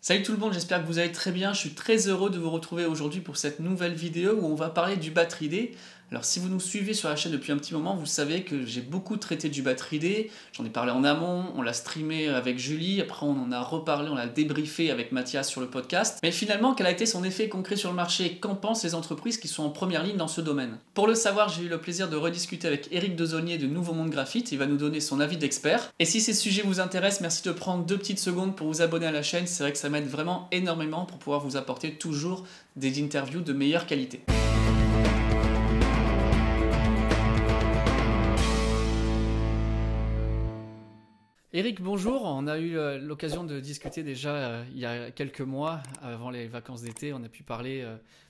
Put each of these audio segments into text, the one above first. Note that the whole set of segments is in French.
Salut tout le monde, j'espère que vous allez très bien. Je suis très heureux de vous retrouver aujourd'hui pour cette nouvelle vidéo où on va parler du Battery Day. Alors si vous nous suivez sur la chaîne depuis un petit moment, vous savez que j'ai beaucoup traité du Battery Day. J'en ai parlé en amont, on l'a streamé avec Julie, après on en a reparlé, on l'a débriefé avec Mathias sur le podcast. Mais finalement, quel a été son effet concret sur le marché? Qu'en pensent les entreprises qui sont en première ligne dans ce domaine? Pour le savoir, j'ai eu le plaisir de rediscuter avec Eric Dezonnier de Nouveau Monde Graphite. Il va nous donner son avis d'expert. Et si ces sujets vous intéressent, merci de prendre 2 petites secondes pour vous abonner à la chaîne. C'est vrai que ça m'aide vraiment énormément pour pouvoir vous apporter toujours des interviews de meilleure qualité. Eric, bonjour. On a eu l'occasion de discuter déjà il y a quelques mois, avant les vacances d'été. On a pu parler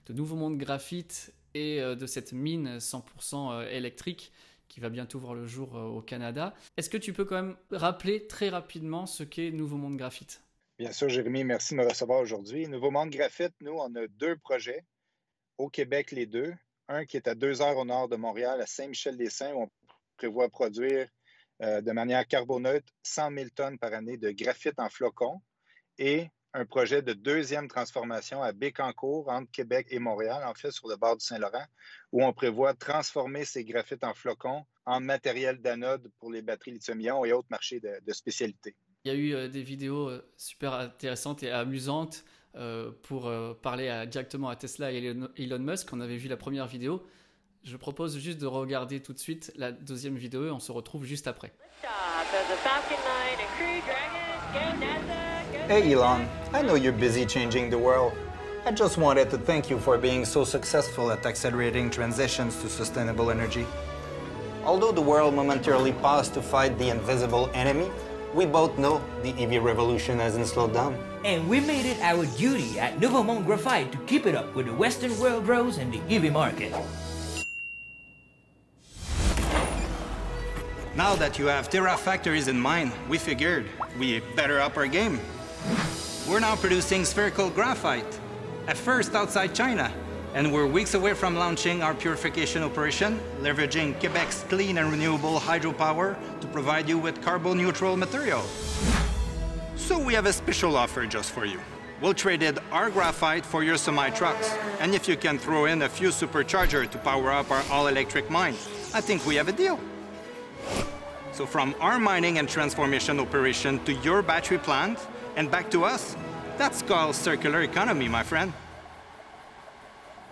de Nouveau Monde Graphite et de cette mine 100% électrique qui va bientôt voir le jour au Canada. Est-ce que tu peux quand même rappeler très rapidement ce qu'est Nouveau Monde Graphite? Bien sûr, Jérémy, merci de me recevoir aujourd'hui. Nouveau Monde Graphite, nous, on a 2 projets au Québec, les deux. Un qui est à 2 heures au nord de Montréal, à Saint-Michel-des-Saints, où on prévoit produire de manière carboneutre 100 000 tonnes par année de graphite en flocons. Et un projet de deuxième transformation à Bécancour, entre Québec et Montréal, en fait, sur le bord du Saint-Laurent, où on prévoit transformer ces graphites en flocons en matériel d'anode pour les batteries lithium-ion et autres marchés de spécialité. Il y a eu des vidéos super intéressantes et amusantes pour parler directement à Tesla et Elon Musk. On avait vu la première vidéo. Je propose juste de regarder tout de suite la deuxième vidéo et on se retrouve juste après. Hey Elon, I know you're busy changing the world. I just wanted to thank you for being so successful at accelerating transitions to sustainable energy. Although the world momentarily paused to fight the invisible enemy, we both know the EV revolution hasn't slowed down. And we made it our duty at Nouveau Monde Graphite to keep it up with the Western world grows and the EV market. Now that you have Terra factories in mind, we figured we better up our game. We're now producing spherical graphite, at first outside China, and we're weeks away from launching our purification operation, leveraging Quebec's clean and renewable hydropower to provide you with carbon-neutral material. So we have a special offer just for you. We'll trade in our graphite for your semi-trucks, and if you can throw in a few superchargers to power up our all-electric mine, I think we have a deal. So from our mining and transformation operation to your battery plant and back to us, that's called circular economy, my friend.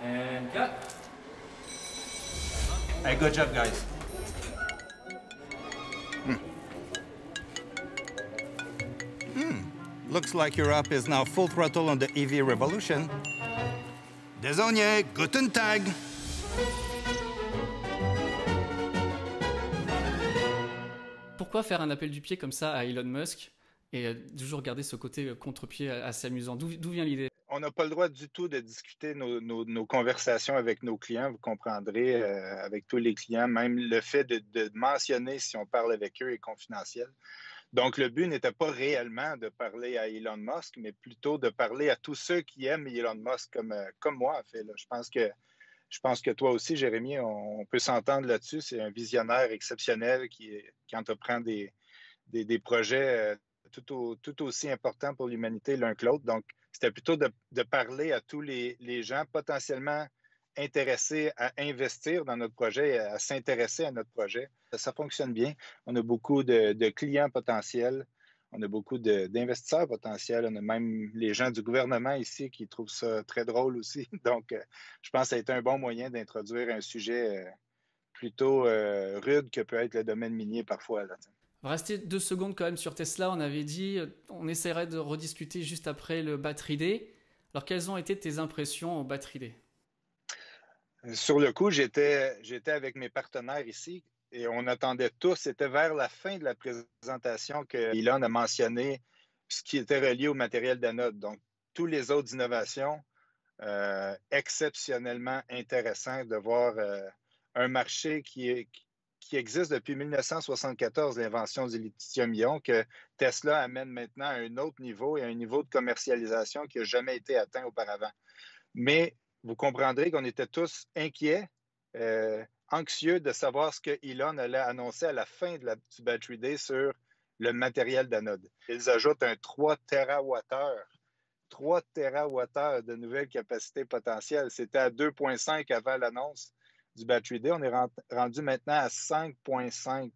And cut. Hey, good job, guys. Looks like Europe is now full throttle on the EV revolution. Dezonnier, guten Tag. Pourquoi faire un appel du pied comme ça à Elon Musk et toujours garder ce côté contre-pied assez amusant? D'où vient l'idée? On n'a pas le droit du tout de discuter nos conversations avec nos clients, vous comprendrez, avec tous les clients. Même le fait de mentionner si on parle avec eux est confidentiel. Donc, le but n'était pas réellement de parler à Elon Musk, mais plutôt de parler à tous ceux qui aiment Elon Musk comme moi, en fait. Là. Je pense que toi aussi, Jérémy, on peut s'entendre là-dessus. C'est un visionnaire exceptionnel qui entreprend des projets tout aussi importants pour l'humanité l'un que l'autre. Donc, c'était plutôt de parler à tous les gens potentiellement intéressés à investir dans notre projet, à s'intéresser à notre projet. Ça fonctionne bien. On a beaucoup de clients potentiels. On a beaucoup d'investisseurs potentiels. On a même les gens du gouvernement ici qui trouvent ça très drôle aussi. Donc, je pense que ça a été un bon moyen d'introduire un sujet plutôt rude que peut être le domaine minier parfois. Là. On va rester 2 secondes quand même sur Tesla. On avait dit on essaierait de rediscuter juste après le Battery Day. Alors, quelles ont été tes impressions au Battery Day? Sur le coup, j'étais avec mes partenaires ici. Et on attendait tous, c'était vers la fin de la présentation que Elon a mentionné ce qui était relié au matériel d'anode. Donc, toutes les autres innovations, exceptionnellement intéressantes de voir un marché qui existe depuis 1974, l'invention du lithium-ion, que Tesla amène maintenant à un autre niveau et à un niveau de commercialisation qui n'a jamais été atteint auparavant. Mais vous comprendrez qu'on était tous inquiets, anxieux de savoir ce que Elon allait annoncer à la fin du Battery Day sur le matériel d'anode. Ils ajoutent un 3 TWh 3 TWh de nouvelles capacités potentielles. C'était à 2,5 avant l'annonce du Battery Day. On est rendu maintenant à 5,5.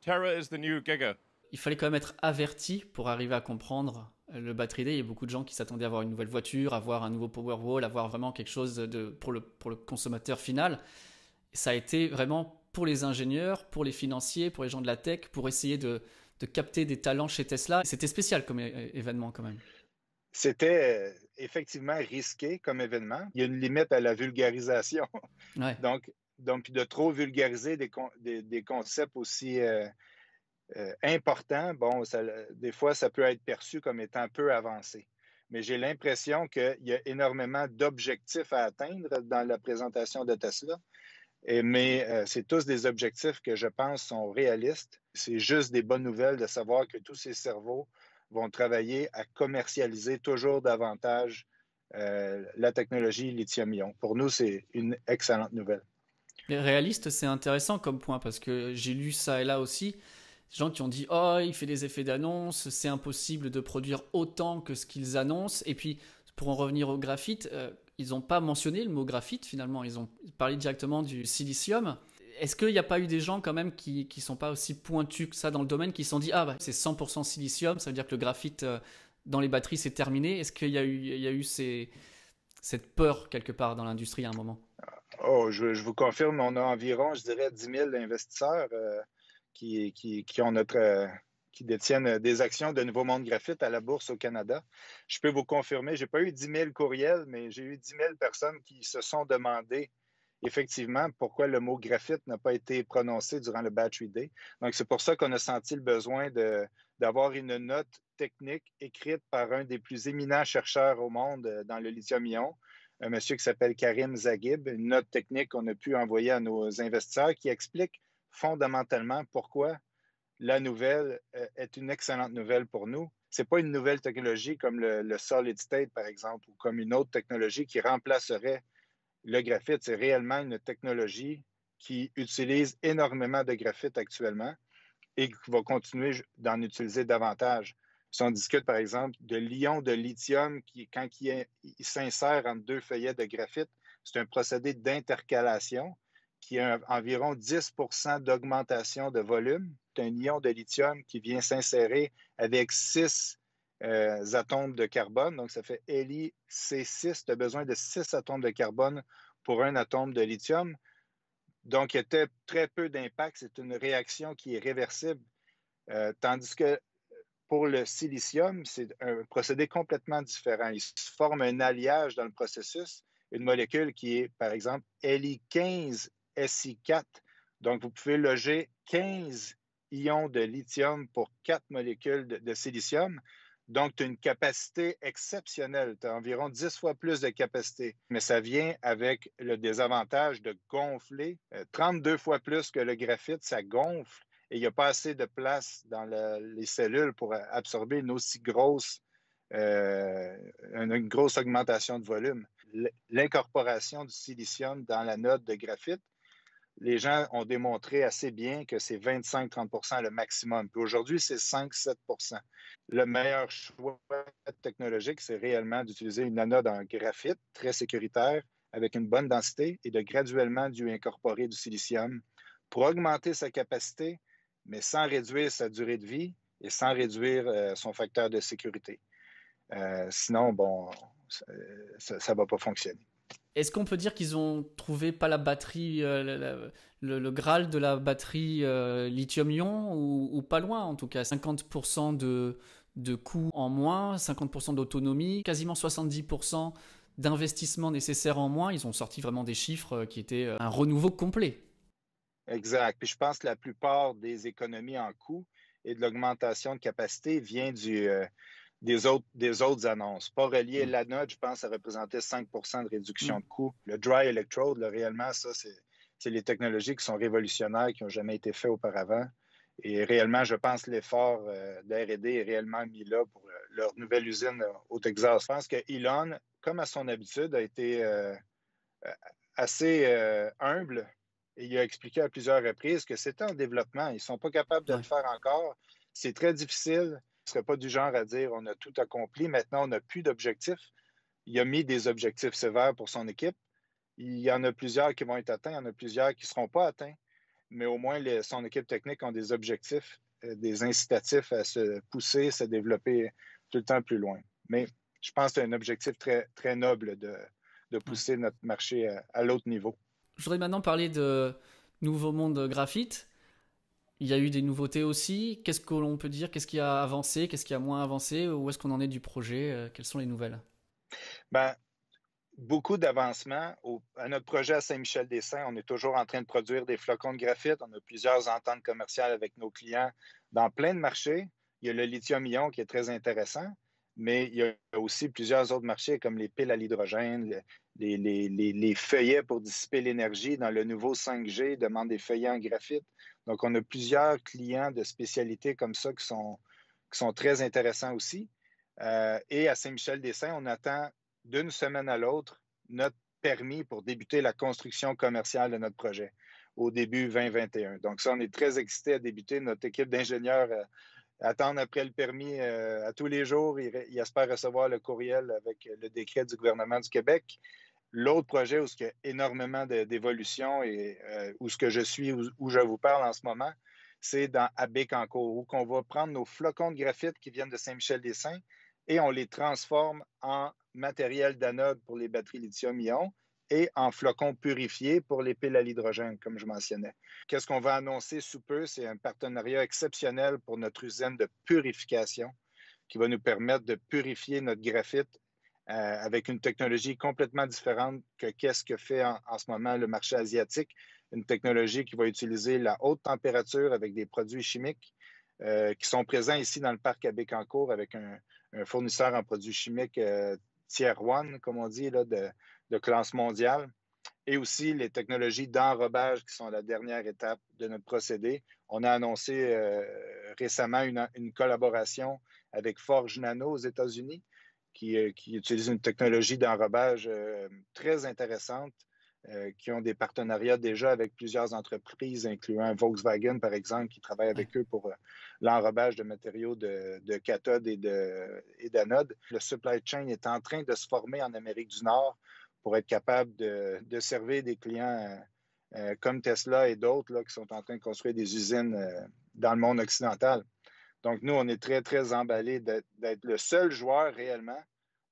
Tera is the new Giga. Il fallait quand même être averti pour arriver à comprendre le Battery Day. Il y a beaucoup de gens qui s'attendaient à avoir une nouvelle voiture, à avoir un nouveau Powerwall, à avoir vraiment quelque chose pour le consommateur final. Ça a été vraiment pour les ingénieurs, pour les financiers, pour les gens de la tech, pour essayer de capter des talents chez Tesla. C'était spécial comme événement quand même. C'était effectivement risqué comme événement. Il y a une limite à la vulgarisation. Ouais. Donc, de trop vulgariser des concepts aussi importants, bon, des fois, ça peut être perçu comme étant peu avancé. Mais j'ai l'impression qu'il y a énormément d'objectifs à atteindre dans la présentation de Tesla. Mais c'est tous des objectifs que je pense sont réalistes. C'est juste des bonnes nouvelles de savoir que tous ces cerveaux vont travailler à commercialiser toujours davantage la technologie lithium-ion. Pour nous, c'est une excellente nouvelle. Les réalistes, c'est intéressant comme point parce que j'ai lu ça et là aussi. Des gens qui ont dit « Oh, il fait des effets d'annonce, c'est impossible de produire autant que ce qu'ils annoncent. » Et puis, pour en revenir au graphite, ils n'ont pas mentionné le mot graphite finalement. Ils ont parlé directement du silicium. Est-ce qu'il n'y a pas eu des gens quand même qui ne sont pas aussi pointus que ça dans le domaine, qui se sont dit « Ah, bah, c'est 100% silicium, ça veut dire que le graphite dans les batteries, c'est terminé. » Est-ce qu'il y a eu cette peur quelque part dans l'industrie à un moment? Oh, je vous confirme, on a environ, je dirais, 10 000 investisseurs qui détiennent des actions de Nouveau Monde Graphite à la bourse au Canada. Je peux vous confirmer, je n'ai pas eu 10 000 courriels, mais j'ai eu 10 000 personnes qui se sont demandé effectivement pourquoi le mot graphite n'a pas été prononcé durant le Battery Day. Donc, c'est pour ça qu'on a senti le besoin d'avoir une note technique écrite par un des plus éminents chercheurs au monde dans le lithium-ion, un monsieur qui s'appelle Karim Zaghib, une note technique qu'on a pu envoyer à nos investisseurs qui explique fondamentalement pourquoi la nouvelle est une excellente nouvelle pour nous. Ce n'est pas une nouvelle technologie comme le solid state, par exemple, ou comme une autre technologie qui remplacerait le graphite. C'est réellement une technologie qui utilise énormément de graphite actuellement et qui va continuer d'en utiliser davantage. Si on discute, par exemple, de l'ion de lithium quand il s'insère entre deux feuillets de graphite, c'est un procédé d'intercalation qui a environ 10 % d'augmentation de volume. C'est un ion de lithium qui vient s'insérer avec 6 atomes de carbone. Donc, ça fait LiC6. Tu as besoin de 6 atomes de carbone pour un atome de lithium. Donc, il y a très peu d'impact. C'est une réaction qui est réversible. Tandis que pour le silicium, c'est un procédé complètement différent. Il se forme un alliage dans le processus, une molécule qui est, par exemple, Li15SI4. Donc, vous pouvez loger 15 ions de lithium pour 4 molécules de silicium. Donc, tu as une capacité exceptionnelle. Tu as environ 10 fois plus de capacité. Mais ça vient avec le désavantage de gonfler 32 fois plus que le graphite. Ça gonfle et il n'y a pas assez de place dans les cellules pour absorber une aussi grosse augmentation de volume. L'incorporation du silicium dans la note de graphite, les gens ont démontré assez bien que c'est 25-30 % le maximum. Puis aujourd'hui, c'est 5-7 %. Le meilleur choix technologique, c'est réellement d'utiliser une anode en graphite très sécuritaire avec une bonne densité et de graduellement lui incorporer du silicium pour augmenter sa capacité, mais sans réduire sa durée de vie et sans réduire son facteur de sécurité. Sinon, bon, ça ne va pas fonctionner. Est-ce qu'on peut dire qu'ils ont trouvé pas la batterie, le Graal de la batterie lithium-ion ou pas loin en tout cas? 50% de coûts en moins, 50% d'autonomie, quasiment 70% d'investissement nécessaire en moins. Ils ont sorti vraiment des chiffres qui étaient un renouveau complet. Exact. Puis je pense que la plupart des économies en coûts et de l'augmentation de capacité vient des autres annonces. Pas relié à l'anode, je pense que ça représentait 5 % de réduction de coûts. Le dry electrode, là, réellement, ça, c'est les technologies qui sont révolutionnaires, qui n'ont jamais été faites auparavant. Et réellement, je pense que l'effort d'R&D est réellement mis là pour leur nouvelle usine au Texas. Je pense que Elon, comme à son habitude, a été assez humble et il a expliqué à plusieurs reprises que c'était en développement. Ils ne sont pas capables de le faire encore. C'est très difficile. ne serait pas du genre à dire on a tout accompli, maintenant on n'a plus d'objectifs. Il a mis des objectifs sévères pour son équipe. Il y en a plusieurs qui vont être atteints, il y en a plusieurs qui ne seront pas atteints, mais au moins son équipe technique a des objectifs, des incitatifs à se pousser, se développer tout le temps plus loin. Mais je pense que c'est un objectif très, très noble de pousser notre marché à l'autre niveau. Je voudrais maintenant parler de Nouveau Monde Graphite. Il y a eu des nouveautés aussi. Qu'est-ce que l'on peut dire? Qu'est-ce qui a avancé? Qu'est-ce qui a moins avancé? Où est-ce qu'on en est du projet? Quelles sont les nouvelles? Beaucoup d'avancements. À notre projet à Saint-Michel-des-Saints, on est toujours en train de produire des flocons de graphite. On a plusieurs ententes commerciales avec nos clients dans plein de marchés. Il y a le lithium-ion qui est très intéressant, mais il y a aussi plusieurs autres marchés comme les piles à l'hydrogène, les feuillets pour dissiper l'énergie. Dans le nouveau 5G, demande des feuillets en graphite. Donc, on a plusieurs clients de spécialités comme ça qui sont très intéressants aussi. Et à Saint-Michel-des-Saints, on attend d'une semaine à l'autre notre permis pour débuter la construction commerciale de notre projet au début 2021. Donc ça, on est très excités à débuter. Notre équipe d'ingénieurs attend après le permis à tous les jours. Ils espèrent recevoir le courriel avec le décret du gouvernement du Québec. L'autre projet où il y a énormément d'évolution et où ce que je suis, où je vous parle en ce moment, c'est à Bécancour, où on va prendre nos flocons de graphite qui viennent de Saint-Michel-des-Saints et on les transforme en matériel d'anode pour les batteries lithium-ion et en flocons purifiés pour les piles à l'hydrogène, comme je mentionnais. Qu'est-ce qu'on va annoncer sous peu? C'est un partenariat exceptionnel pour notre usine de purification qui va nous permettre de purifier notre graphite avec une technologie complètement différente que qu'est-ce que fait en ce moment le marché asiatique. Une technologie qui va utiliser la haute température avec des produits chimiques qui sont présents ici dans le parc à Bécancour avec un fournisseur en produits chimiques Tier 1, comme on dit, là, de classe mondiale, et aussi les technologies d'enrobage qui sont la dernière étape de notre procédé. On a annoncé récemment une collaboration avec Forge Nano aux États-Unis qui utilise une technologie d'enrobage très intéressante, qui ont des partenariats déjà avec plusieurs entreprises, incluant Volkswagen, par exemple, qui travaille avec eux pour l'enrobage de matériaux de cathode et d'anode. Le supply chain est en train de se former en Amérique du Nord pour être capable de servir des clients comme Tesla et d'autres là, qui sont en train de construire des usines dans le monde occidental. Donc, nous, on est très, très emballés d'être le seul joueur réellement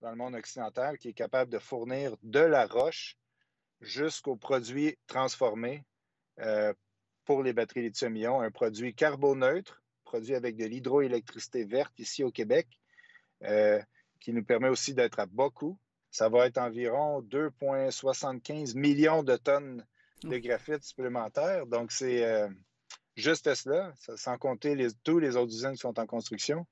dans le monde occidental qui est capable de fournir de la roche jusqu'aux produits transformés pour les batteries lithium-ion, un produit carboneutre, produit avec de l'hydroélectricité verte ici au Québec, qui nous permet aussi d'être à bas coût. Ça va être environ 2,75 millions de tonnes de graphite supplémentaire. Donc, c'est juste cela, sans compter tous les autres usines qui sont en construction.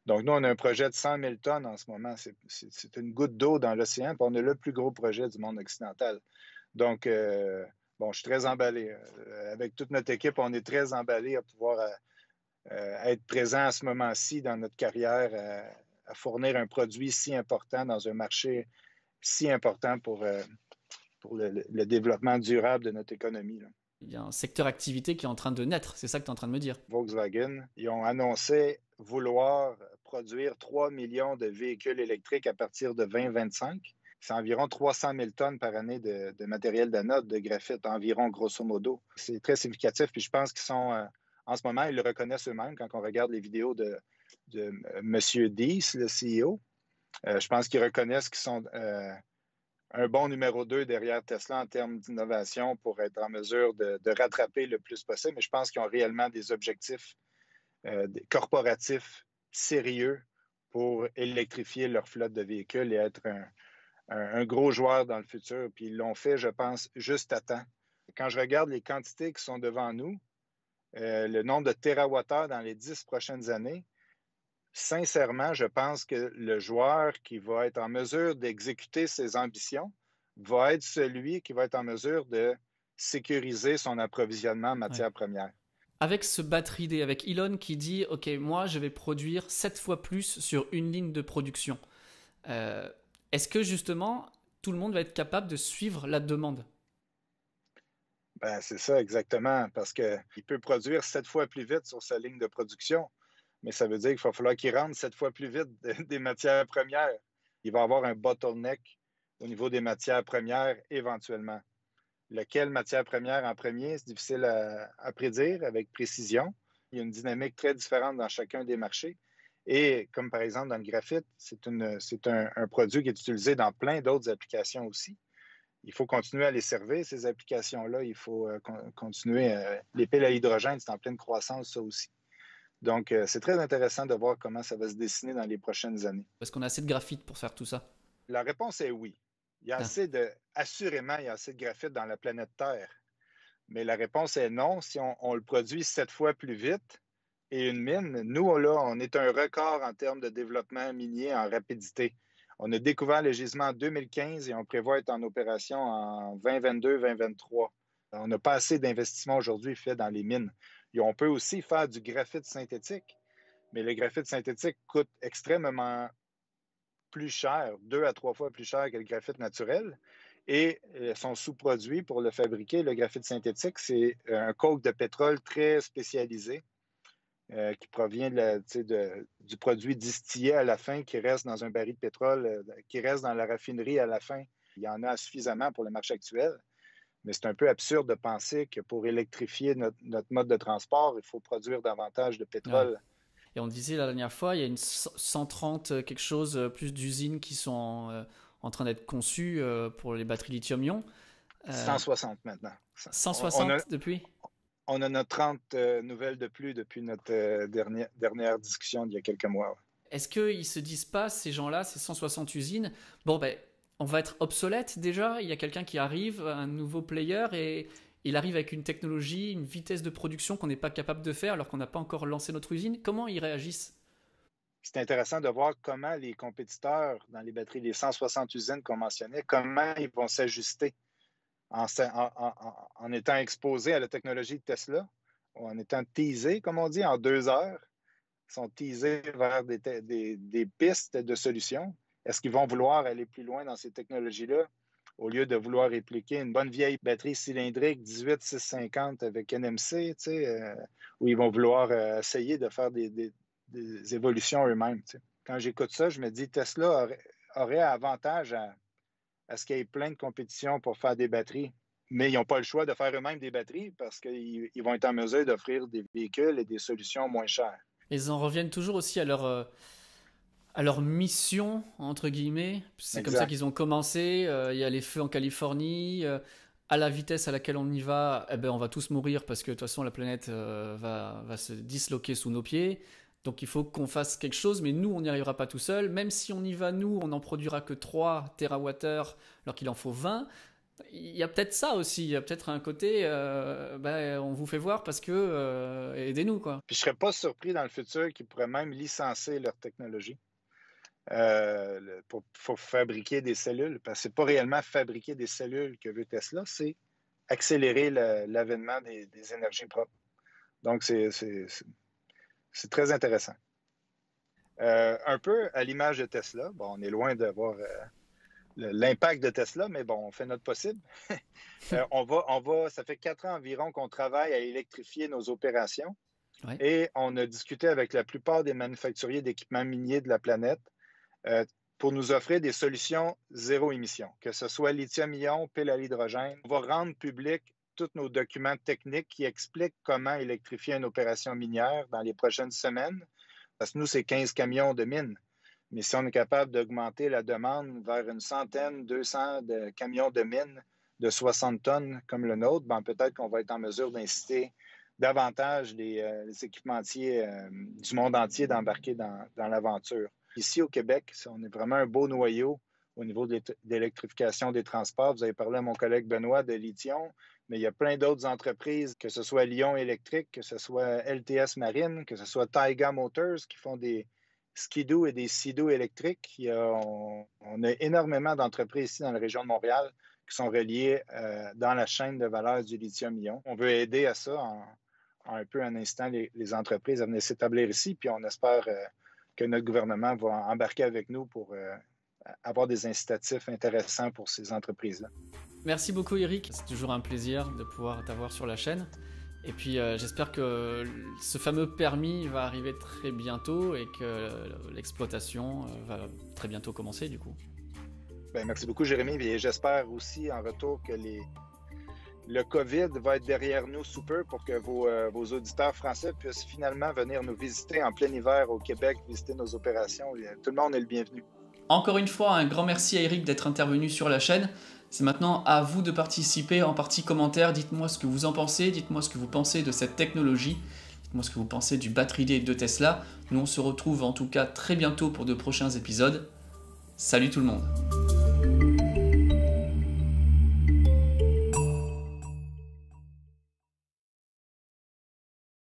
Donc, nous, on a un projet de 100 000 tonnes en ce moment. C'est une goutte d'eau dans l'océan, puis on a le plus gros projet du monde occidental. Donc, je suis très emballé. Avec toute notre équipe, on est très emballé à pouvoir être présent à ce moment-ci dans notre carrière, à fournir un produit si important dans un marché si important pour le développement durable de notre économie, là. Il y a un secteur activité qui est en train de naître, c'est ça que tu es en train de me dire. Volkswagen, ils ont annoncé vouloir produire 3 millions de véhicules électriques à partir de 2025. C'est environ 300 000 tonnes par année de matériel d'anode, de graphite, environ, grosso modo. C'est très significatif, puis je pense qu'ils sont, en ce moment, ils le reconnaissent eux-mêmes quand on regarde les vidéos de M. Dees, le CEO. Je pense qu'ils reconnaissent qu'ils sont un bon numéro 2 derrière Tesla en termes d'innovation pour être en mesure de rattraper le plus possible. Mais je pense qu'ils ont réellement des objectifs corporatifs sérieux pour électrifier leur flotte de véhicules et être un gros joueur dans le futur. Puis ils l'ont fait, je pense, juste à temps. Quand je regarde les quantités qui sont devant nous, le nombre de térawattheures dans les 10 prochaines années, sincèrement, je pense que le joueur qui va être en mesure d'exécuter ses ambitions va être celui qui va être en mesure de sécuriser son approvisionnement en matières premières. Avec ce battery day, avec Elon qui dit « Ok, moi, je vais produire 7 fois plus sur une ligne de production. » Est-ce que, justement, tout le monde va être capable de suivre la demande? C'est ça, exactement, parce qu'il peut produire 7 fois plus vite sur sa ligne de production. mais ça veut dire qu'il va falloir qu'ils rentrent 7 fois plus vite des matières premières. Il va y avoir un bottleneck au niveau des matières premières éventuellement. Lequel matière première en premier, c'est difficile à prédire avec précision. Il y a une dynamique très différente dans chacun des marchés. Et comme par exemple dans le graphite, c'est un produit qui est utilisé dans plein d'autres applications aussi. Il faut continuer à les servir, ces applications-là. Il faut continuer. Les piles à hydrogène, c'est en pleine croissance, ça aussi. Donc, c'est très intéressant de voir comment ça va se dessiner dans les prochaines années. Est-ce qu'on a assez de graphite pour faire tout ça? La réponse est oui. Assurément, il y a assez de graphite dans la planète Terre. Mais la réponse est non. Si on le produit 7 fois plus vite et une mine, nous, là, on est un record en termes de développement minier en rapidité. On a découvert le gisement en 2015 et on prévoit être en opération en 2022-2023. On n'a pas assez d'investissements aujourd'hui fait dans les mines. Et on peut aussi faire du graphite synthétique, mais le graphite synthétique coûte extrêmement plus cher, 2 à 3 fois plus cher que le graphite naturel. Et son sous-produit pour le fabriquer, le graphite synthétique, c'est un coke de pétrole très spécialisé qui provient du produit distillé à la fin qui reste dans un baril de pétrole, qui reste dans la raffinerie à la fin. Il y en a suffisamment pour le marché actuel, mais c'est un peu absurde de penser que pour électrifier notre mode de transport, il faut produire davantage de pétrole. Ouais. Et on disait la dernière fois, il y a une 130 quelque chose plus d'usines qui sont en train d'être conçues pour les batteries lithium-ion. 160 maintenant. 160 depuis? On en a 30 nouvelles de plus depuis notre dernière discussion d'il y a quelques mois. Ouais. Est-ce qu'ils ne se disent pas, ces gens-là, ces 160 usines, bon, ben, on va être obsolète déjà, il y a quelqu'un qui arrive, un nouveau player, et il arrive avec une technologie, une vitesse de production qu'on n'est pas capable de faire alors qu'on n'a pas encore lancé notre usine. Comment ils réagissent? C'est intéressant de voir comment les compétiteurs dans les batteries, les 160 usines qu'on mentionnait, comment ils vont s'ajuster en étant exposés à la technologie de Tesla, ou en étant teasés, comme on dit, en 2 heures. Ils sont teasés vers des pistes de solutions. Est-ce qu'ils vont vouloir aller plus loin dans ces technologies-là au lieu de vouloir répliquer une bonne vieille batterie cylindrique 18650 avec NMC, où ils vont vouloir essayer de faire des évolutions eux-mêmes. Quand j'écoute ça, je me dis Tesla aurait avantage à ce qu'il y ait plein de compétitions pour faire des batteries. Mais ils n'ont pas le choix de faire eux-mêmes des batteries parce qu'ils vont être en mesure d'offrir des véhicules et des solutions moins chères. Ils en reviennent toujours aussi à leur mission, entre guillemets. C'est exact. Comme ça qu'ils ont commencé. Il y a les feux en Californie. À la vitesse à laquelle on y va, eh ben, on va tous mourir parce que de toute façon, la planète va se disloquer sous nos pieds. Donc il faut qu'on fasse quelque chose, mais nous, on n'y arrivera pas tout seul. Même si on y va, nous, on n'en produira que 3 TWh alors qu'il en faut 20. Il y a peut-être ça aussi. Il y a peut-être un côté, on vous fait voir parce que aidez-nous, quoi. Puis je ne serais pas surpris dans le futur qu'ils pourraient même licencier leur technologie pour fabriquer des cellules. Parce que ce n'est pas réellement fabriquer des cellules que veut Tesla, c'est accélérer l'avènement des énergies propres. Donc, c'est très intéressant. Un peu à l'image de Tesla. Bon, on est loin de voir l'impact de Tesla, mais bon, on fait notre possible. Ça fait 4 ans environ qu'on travaille à électrifier nos opérations. Ouais. Et on a discuté avec la plupart des manufacturiers d'équipements miniers de la planète pour nous offrir des solutions zéro émission, que ce soit lithium-ion, pile à l'hydrogène. On va rendre public tous nos documents techniques qui expliquent comment électrifier une opération minière dans les prochaines semaines. Parce que nous, c'est 15 camions de mine. Mais si on est capable d'augmenter la demande vers une 100, 200 de camions de mine de 60 tonnes comme le nôtre, peut-être qu'on va être en mesure d'inciter davantage les équipementiers du monde entier d'embarquer dans l'aventure. Ici, au Québec, on est vraiment un beau noyau au niveau de l'électrification des transports. Vous avez parlé à mon collègue Benoît de Lithium, mais il y a plein d'autres entreprises, que ce soit Lyon Électrique, que ce soit LTS Marine, que ce soit Taiga Motors, qui font des skidoo et des sidoo électriques. On a énormément d'entreprises ici dans la région de Montréal qui sont reliées dans la chaîne de valeur du lithium-ion. On veut aider à ça un peu un instant les entreprises à venir s'établir ici, puis on espère que notre gouvernement va embarquer avec nous pour avoir des incitatifs intéressants pour ces entreprises-là. Merci beaucoup, Eric. C'est toujours un plaisir de pouvoir t'avoir sur la chaîne. Et puis j'espère que ce fameux permis va arriver très bientôt et que l'exploitation va très bientôt commencer du coup. Ben, merci beaucoup Jérémy, et j'espère aussi en retour que le COVID va être derrière nous sous peu pour que vos auditeurs français puissent finalement venir nous visiter en plein hiver au Québec, visiter nos opérations. Tout le monde est le bienvenu. Encore une fois, un grand merci à Eric d'être intervenu sur la chaîne. C'est maintenant à vous de participer en partie commentaire. Dites-moi ce que vous en pensez, dites-moi ce que vous pensez de cette technologie, dites-moi ce que vous pensez du Battery Day de Tesla. Nous on se retrouve en tout cas très bientôt pour de prochains épisodes. Salut tout le monde!